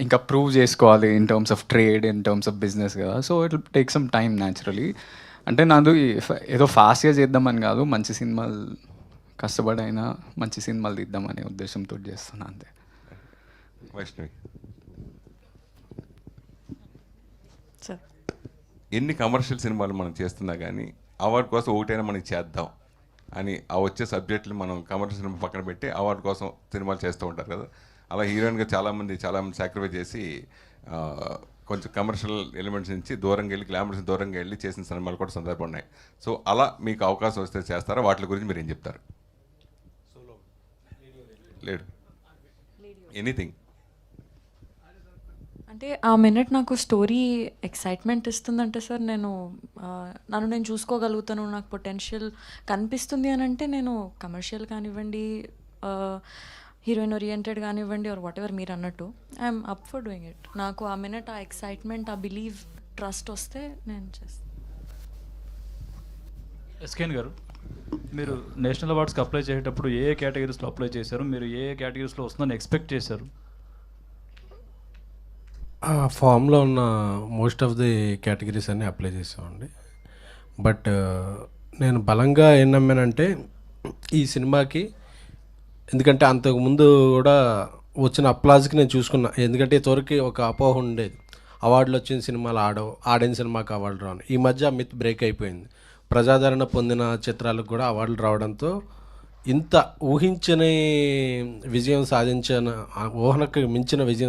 ఇంకా ప్రూవ్ చేసుకోవాలి in terms of trade, in terms of business కదా. So it take some time naturally. అంటే నాది ఏదో ఫాస్ట్గా చేద్దామని కాదు, మంచి సినిమాలు కష్టపడైనా మంచి సినిమాలు తీద్దామనే ఉద్దేశంతో చేస్తున్నా అంతే. వైష్ణవి, సార్ ఎన్ని కమర్షియల్ సినిమాలు మనం చేస్తున్నా కానీ అవార్డు కోసం ఒకటైనా మనకి చేద్దాం అని ఆ వచ్చే సబ్జెక్టులు మనం కమర్షియల్ సినిమా పక్కన పెట్టి అవార్డు కోసం సినిమాలు చేస్తూ ఉంటారు కదా. అలా హీరోయిన్గా చాలామంది సాక్రిఫైస్ చేసి కొంచెం కమర్షియల్ ఎలిమెంట్స్ నుంచి దూరంగా వెళ్ళి, గ్లామర్స్ దూరంగా వెళ్ళి చేసిన సినిమాలు కూడా సందర్భం ఉన్నాయి. సో అలా మీకు అవకాశం వస్తే చేస్తారా? వాటి గురించి మీరు ఏం చెప్తారు? లేడు ఎనీథింగ్ అంటే ఆ మినిట్ నాకు స్టోరీ ఎక్సైట్మెంట్ ఇస్తుందంటే సార్ నన్ను నేను చూసుకోగలుగుతాను, నాకు పొటెన్షియల్ కనిపిస్తుంది అని అంటే నేను కమర్షియల్ కానివ్వండి, హీరోయిన్ ఓరియంటెడ్ కానివ్వండి, ఆర్ వాట్ ఎవర్ మీరు అన్నట్టు I'm up for doing it. నాకు ఆ మినిట్ ఆ ఎక్సైట్మెంట్, ఆ బిలీవ్, ట్రస్ట్ వస్తే నేను చేస్తాను. ఎస్కేన్ గారు, మీరు నేషనల్ అవార్డ్స్కి అప్లై చేసేటప్పుడు ఏ కేటగిరీస్లో అప్లై చేశారు? మీరు ఏ కేటగిరీస్లో వస్తుందని ఎక్స్పెక్ట్ చేశారు? ఆ ఫామ్లో ఉన్న మోస్ట్ ఆఫ్ ది కేటగిరీస్ అన్నీ అప్లై చేసామండి. బట్ నేను బలంగా ఏం నమ్మానంటే ఈ సినిమాకి, ఎందుకంటే అంతకుముందు కూడా వచ్చిన అప్లాజ్కి నేను చూసుకున్నా. ఎందుకంటే ఇంతవరకు ఒక అపోహ ఉండేది, అవార్డులు వచ్చిన సినిమాలు ఆడిన సినిమాకి అవార్డు రాను. ఈ మధ్య ఆ మిత్ బ్రేక్ అయిపోయింది. ప్రజాదరణ పొందిన చిత్రాలకు కూడా అవార్డులు రావడంతో ఇంత ఊహించని విజయం సాధించిన, ఊహనకు మించిన విజయం